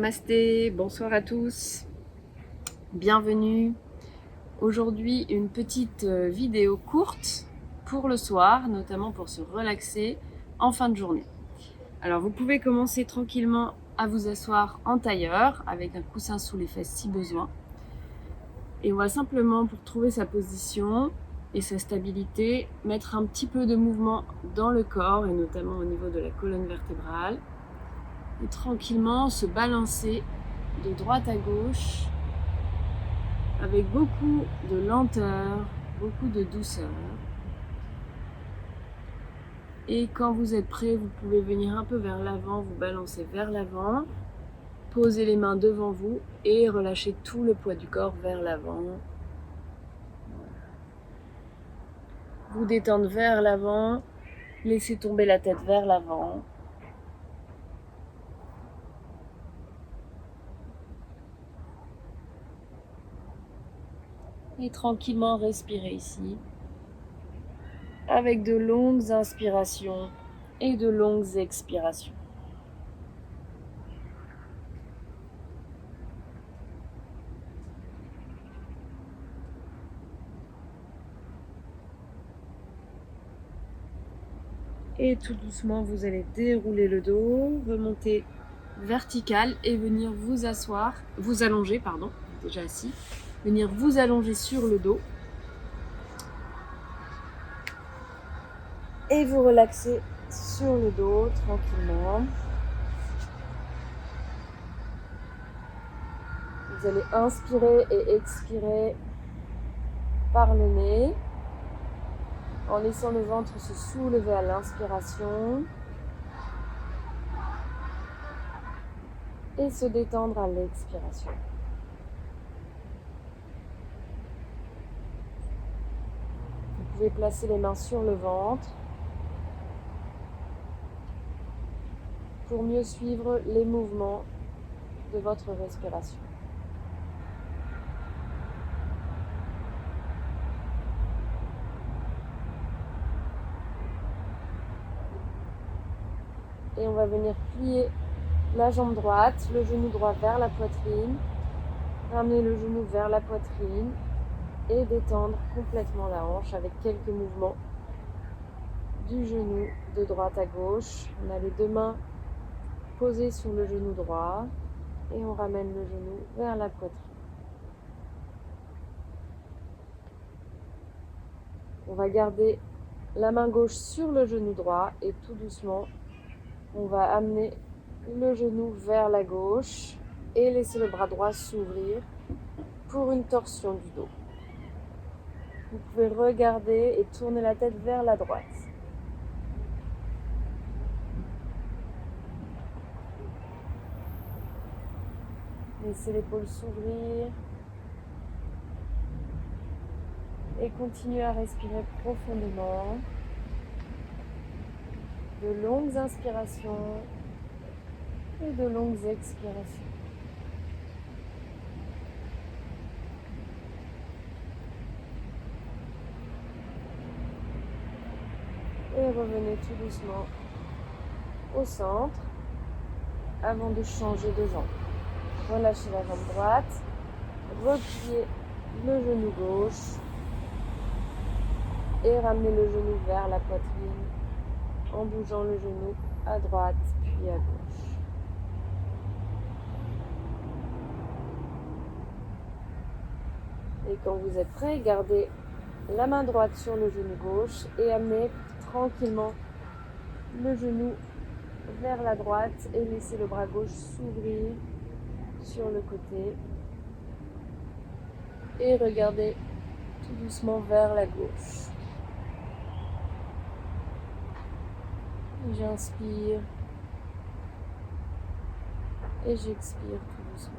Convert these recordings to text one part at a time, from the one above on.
Namasté, bonsoir à tous, bienvenue. Aujourd'hui une petite vidéo courte pour le soir, notamment pour se relaxer en fin de journée. Alors vous pouvez commencer tranquillement à vous asseoir en tailleur avec un coussin sous les fesses si besoin. Et on va simplement, pour trouver sa position et sa stabilité, mettre un petit peu de mouvement dans le corps et notamment au niveau de la colonne vertébrale. Et tranquillement se balancer de droite à gauche avec beaucoup de lenteur, beaucoup de douceur. Et quand vous êtes prêt, vous pouvez venir un peu vers l'avant, vous balancer vers l'avant, poser les mains devant vous et relâcher tout le poids du corps vers l'avant. Vous détendre vers l'avant, laissez tomber la tête vers l'avant. Et tranquillement respirer ici, avec de longues inspirations et de longues expirations. Et tout doucement, vous allez dérouler le dos, remonter vertical et venir vous asseoir, vous allonger, pardon, déjà assis, venir vous allonger sur le dos. Et vous relaxer sur le dos tranquillement. Vous allez inspirer et expirer par le nez, en laissant le ventre se soulever à l'inspiration et se détendre à l'expiration. Vous pouvez placer les mains sur le ventre pour mieux suivre les mouvements de votre respiration. Et on va venir plier la jambe droite, le genou droit vers la poitrine, ramener le genou vers la poitrine et détendre complètement la hanche avec quelques mouvements du genou de droite à gauche. On a les deux mains posées sur le genou droit et on ramène le genou vers la poitrine. On va garder la main gauche sur le genou droit et tout doucement, on va amener le genou vers la gauche et laisser le bras droit s'ouvrir pour une torsion du dos. Vous pouvez regarder et tourner la tête vers la droite. Laissez l'épaule s'ouvrir et continuez à respirer profondément. De longues inspirations et de longues expirations. Et revenez tout doucement au centre avant de changer de jambe. Relâchez la jambe droite, repliez le genou gauche et ramenez le genou vers la poitrine en bougeant le genou à droite puis à gauche. Et quand vous êtes prêt, gardez la main droite sur le genou gauche et amenez tranquillement le genou vers la droite et laissez le bras gauche s'ouvrir sur le côté. Et regardez tout doucement vers la gauche. J'inspire et j'expire tout doucement.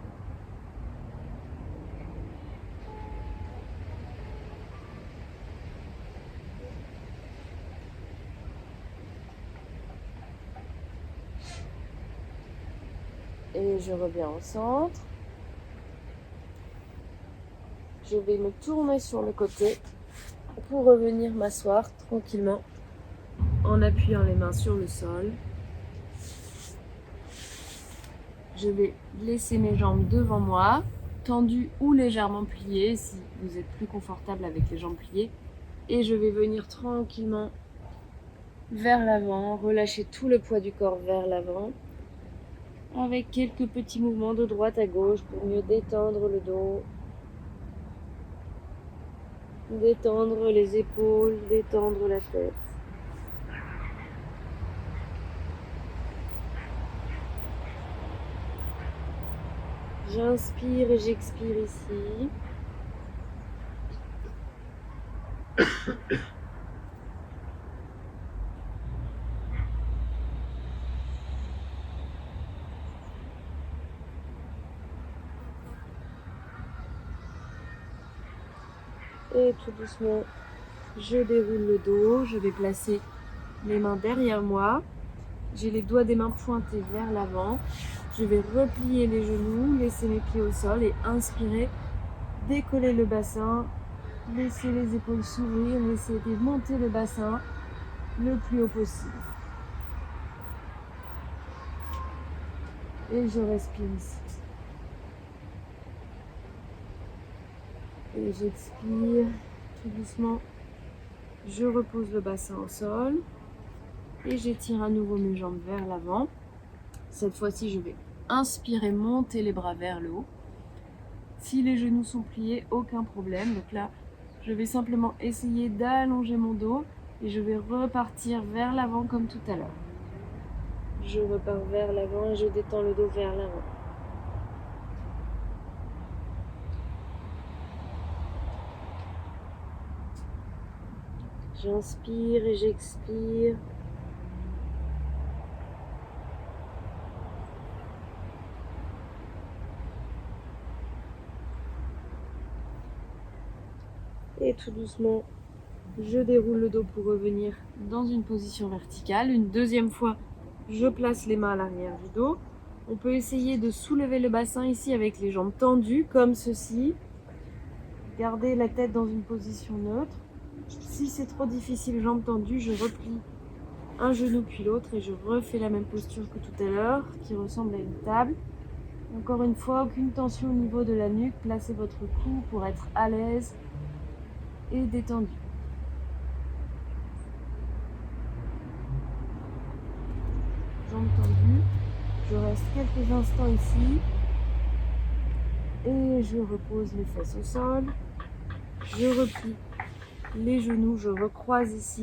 Et je reviens au centre. Je vais me tourner sur le côté pour revenir m'asseoir tranquillement en appuyant les mains sur le sol. Je vais laisser mes jambes devant moi, tendues ou légèrement pliées si vous êtes plus confortable avec les jambes pliées. Et je vais venir tranquillement vers l'avant, relâcher tout le poids du corps vers l'avant, avec quelques petits mouvements de droite à gauche pour mieux détendre le dos, détendre les épaules, détendre la tête. J'inspire et j'expire ici. Et tout doucement, je déroule le dos. Je vais placer les mains derrière moi. J'ai les doigts des mains pointés vers l'avant. Je vais replier les genoux, laisser mes pieds au sol et inspirer, décoller le bassin, laisser les épaules s'ouvrir, laisser monter le bassin le plus haut possible. Et je respire ici. Et j'expire tout doucement. Je repose le bassin au sol. Et j'étire à nouveau mes jambes vers l'avant. Cette fois-ci, je vais inspirer, monter les bras vers le haut. Si les genoux sont pliés, aucun problème. Donc là, je vais simplement essayer d'allonger mon dos et je vais repartir vers l'avant comme tout à l'heure. Je repars vers l'avant et je détends le dos vers l'avant. J'inspire et j'expire. Et tout doucement, je déroule le dos pour revenir dans une position verticale. Une deuxième fois, je place les mains à l'arrière du dos. On peut essayer de soulever le bassin ici avec les jambes tendues, comme ceci. Gardez la tête dans une position neutre. Si c'est trop difficile, jambes tendues, je replie un genou puis l'autre et je refais la même posture que tout à l'heure, qui ressemble à une table. Encore une fois, aucune tension au niveau de la nuque. Placez votre cou pour être à l'aise et détendu. Jambes tendues. Je reste quelques instants ici. Et je repose les fesses au sol. Je replie les genoux. Je recroise ici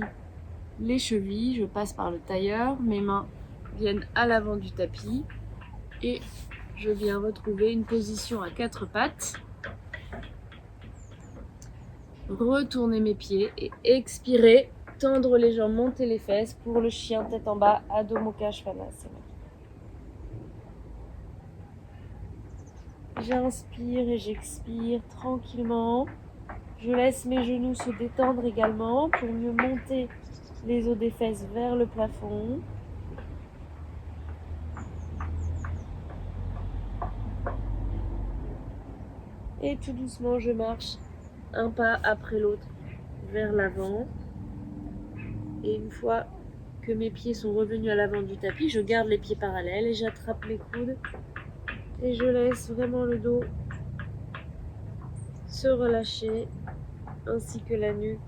les chevilles. Je passe par le tailleur. Mes mains viennent à l'avant du tapis. Et je viens retrouver une position à quatre pattes. Retourner mes pieds et expirer, tendre les jambes, monter les fesses pour le chien tête en bas, Adho Mukha Svanasana. J'inspire et j'expire tranquillement. Je laisse mes genoux se détendre également pour mieux monter les os des fesses vers le plafond. Et tout doucement, je marche un pas après l'autre vers l'avant. Et une fois que mes pieds sont revenus à l'avant du tapis, je garde les pieds parallèles et j'attrape les coudes. Et je laisse vraiment le dos se relâcher, ainsi que la nuque.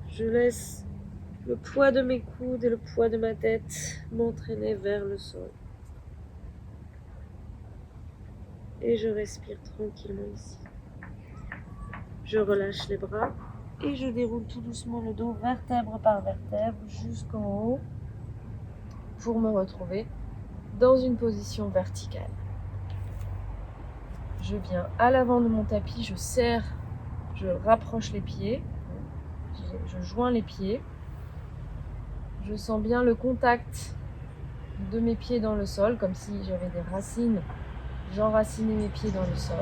Je laisse le poids de mes coudes et le poids de ma tête m'entraîner vers le sol. Et je respire tranquillement ici. Je relâche les bras et je déroule tout doucement le dos vertèbre par vertèbre jusqu'en haut pour me retrouver dans une position verticale. Je viens à l'avant de mon tapis, je serre, je rapproche les pieds, je joins les pieds. Je sens bien le contact de mes pieds dans le sol, comme si j'avais des racines. J'enracinais mes pieds dans le sol.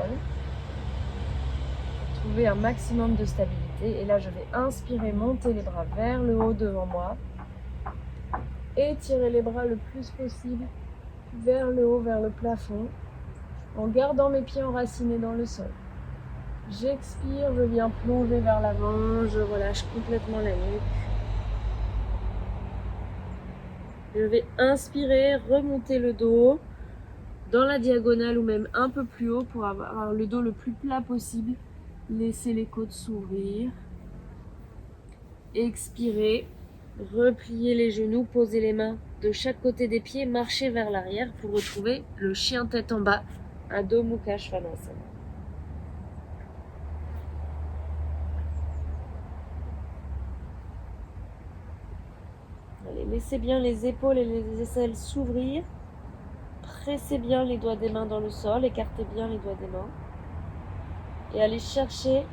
Trouver un maximum de stabilité. Et là, je vais inspirer, monter les bras vers le haut devant moi. Étirer les bras le plus possible vers le haut, vers le plafond, en gardant mes pieds enracinés dans le sol. J'expire, je viens plonger vers l'avant, je relâche complètement la nuque. Je vais inspirer, remonter le dos, dans la diagonale ou même un peu plus haut pour avoir le dos le plus plat possible. Laissez les côtes s'ouvrir. Expirez. Repliez les genoux, posez les mains de chaque côté des pieds, marchez vers l'arrière pour retrouver le chien tête en bas, Adho Mukha Svanasana. Allez, laissez bien les épaules et les aisselles s'ouvrir. Pressez bien les doigts des mains dans le sol, écartez bien les doigts des mains. Et allez chercher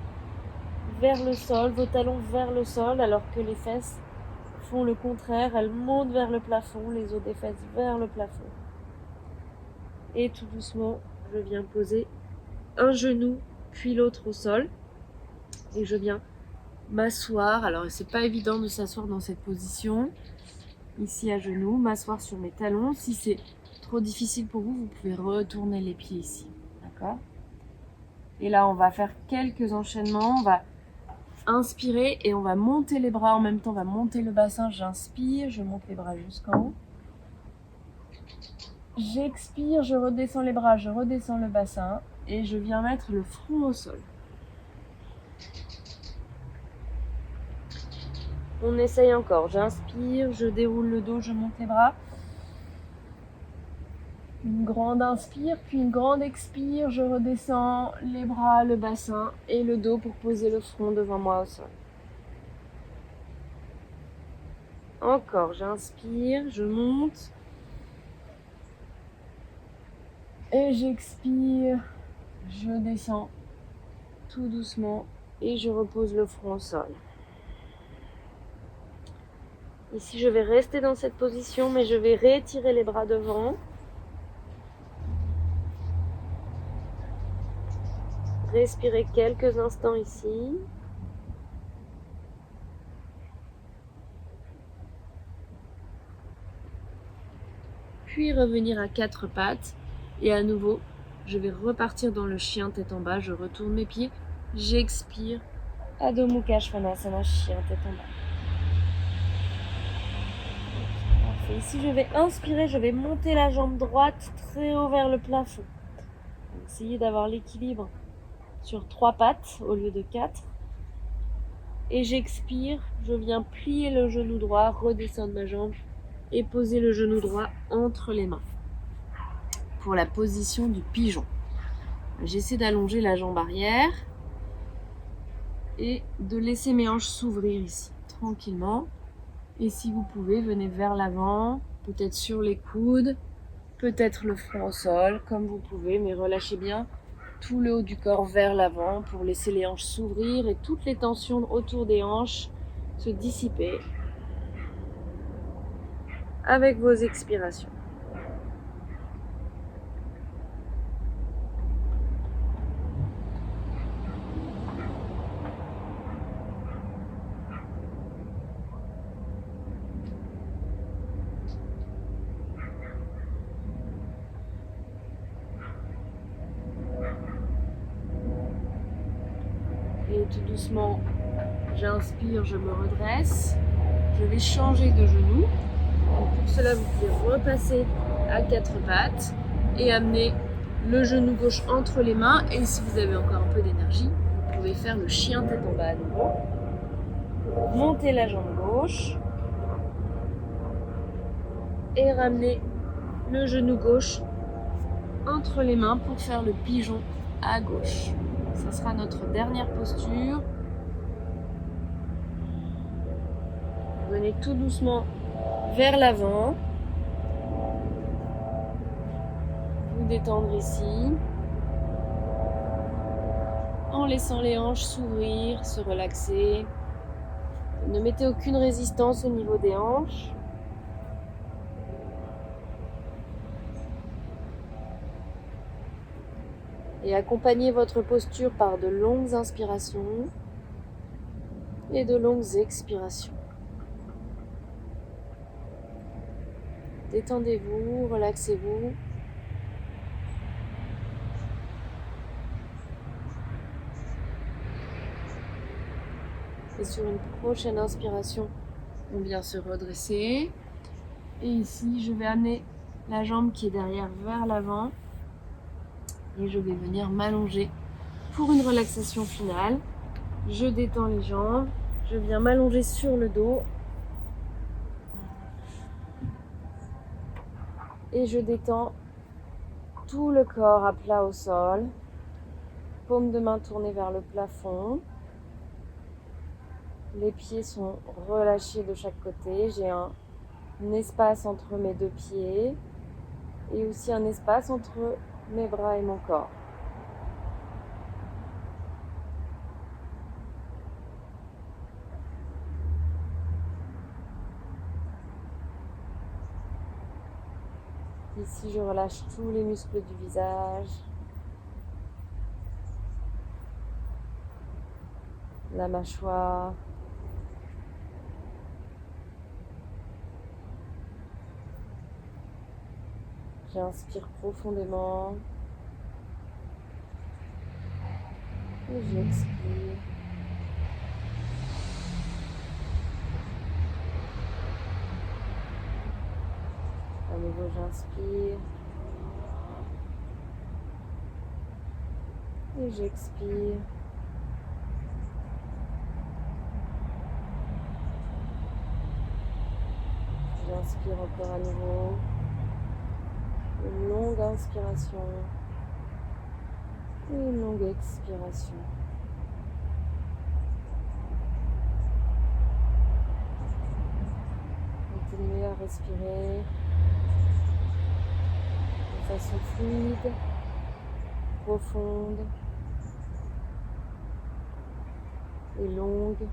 vers le sol, vos talons vers le sol, alors que les fesses font le contraire, elles montent vers le plafond, les os des fesses vers le plafond. Et tout doucement, je viens poser un genou puis l'autre au sol. Et je viens m'asseoir. Alors, c'est pas évident de s'asseoir dans cette position. Ici à genoux, m'asseoir sur mes talons. Si c'est trop difficile pour vous, vous pouvez retourner les pieds ici. D'accord ? Et là, on va faire quelques enchaînements. On va inspirer et on va monter les bras en même temps. On va monter le bassin. J'inspire, je monte les bras jusqu'en haut. J'expire, je redescends les bras, je redescends le bassin et je viens mettre le front au sol. On essaye encore. J'inspire, je déroule le dos, je monte les bras. Une grande inspire, puis une grande expire. Je redescends les bras, le bassin et le dos pour poser le front devant moi au sol. Encore, j'inspire, je monte. Et j'expire, je descends tout doucement et je repose le front au sol. Ici, je vais rester dans cette position, mais je vais réétirer les bras devant. Respirez quelques instants ici. Puis revenir à quatre pattes. Et à nouveau, je vais repartir dans le chien tête en bas. Je retourne mes pieds. J'expire. Adho Mukha Svanasana, chien tête en bas. Parfait. Ici, je vais inspirer. Je vais monter la jambe droite très haut vers le plafond. Essayez d'avoir l'équilibre sur 3 pattes au lieu de 4. Et j'expire. Je viens plier le genou droit, redescendre ma jambe et poser le genou droit entre les mains. Pour la position du pigeon. J'essaie d'allonger la jambe arrière et de laisser mes hanches s'ouvrir ici, tranquillement. Et si vous pouvez, venez vers l'avant, peut-être sur les coudes, peut-être le front au sol, comme vous pouvez, mais relâchez bien tout le haut du corps vers l'avant pour laisser les hanches s'ouvrir et toutes les tensions autour des hanches se dissiper avec vos expirations. Et tout doucement, j'inspire, je me redresse. Je vais changer de genou. Pour cela, vous pouvez repasser à 4 pattes et amener le genou gauche entre les mains. Et si vous avez encore un peu d'énergie, vous pouvez faire le chien tête en bas à nouveau. Montez la jambe gauche et ramenez le genou gauche entre les mains pour faire le pigeon à gauche. Ça sera notre dernière posture. Venez tout doucement vers l'avant. Vous détendre ici. En laissant les hanches s'ouvrir, se relaxer. Ne mettez aucune résistance au niveau des hanches. Et accompagnez votre posture par de longues inspirations et de longues expirations. Détendez-vous, relaxez-vous. Et sur une prochaine inspiration, on vient se redresser. Et ici, je vais amener la jambe qui est derrière vers l'avant et je vais venir m'allonger pour une relaxation finale. Je détends les jambes, je viens m'allonger sur le dos et je détends tout le corps à plat au sol, paume de main tournée vers le plafond. Les pieds sont relâchés de chaque côté. J'ai un espace entre mes deux pieds et aussi un espace entre mes bras et mon corps. Ici, je relâche tous les muscles du visage, la mâchoire, j'inspire profondément et j'expire. À nouveau, j'inspire et j'expire. J'inspire encore à nouveau. Une longue inspiration et une longue expiration. Continuez à respirer de façon fluide, profonde et longue.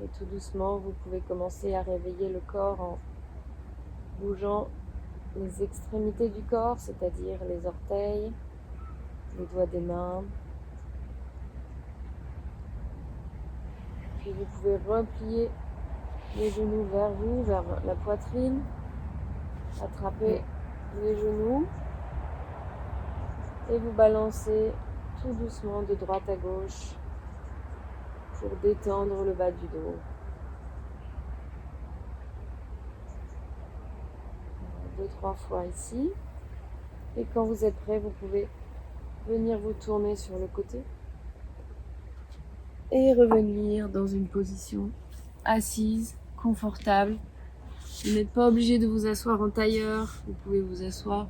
Et tout doucement, vous pouvez commencer à réveiller le corps en bougeant les extrémités du corps, c'est-à-dire les orteils, les doigts des mains. Puis vous pouvez replier les genoux vers vous, vers la poitrine, attraper les genoux et vous balancer tout doucement de droite à gauche pour détendre le bas du dos. 2-3 fois ici. Et quand vous êtes prêt, vous pouvez venir vous tourner sur le côté et revenir dans une position assise, confortable. Vous n'êtes pas obligé de vous asseoir en tailleur, vous pouvez vous asseoir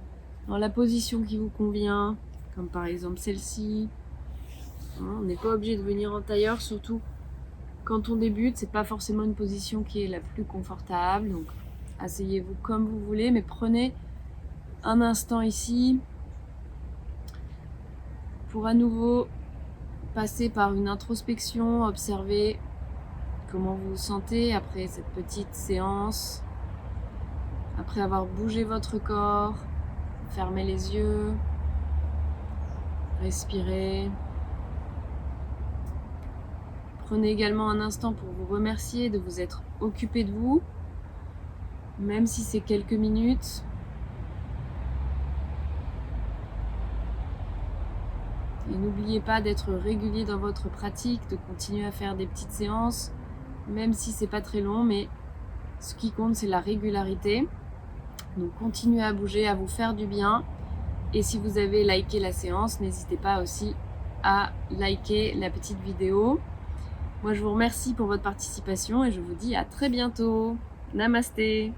dans la position qui vous convient, comme par exemple celle-ci. On n'est pas obligé de venir en tailleur, surtout quand on débute, c'est pas forcément une position qui est la plus confortable. Donc asseyez-vous comme vous voulez, mais prenez un instant ici pour à nouveau passer par une introspection, observer comment vous vous sentez après cette petite séance, après avoir bougé votre corps, fermez les yeux, respirez. Prenez également un instant pour vous remercier de vous être occupé de vous, même si c'est quelques minutes. Et n'oubliez pas d'être régulier dans votre pratique, de continuer à faire des petites séances, même si c'est pas très long, mais ce qui compte c'est la régularité. Donc continuez à bouger, à vous faire du bien. Et si vous avez liké la séance, n'hésitez pas aussi à liker la petite vidéo. Moi, je vous remercie pour votre participation et je vous dis à très bientôt. Namasté.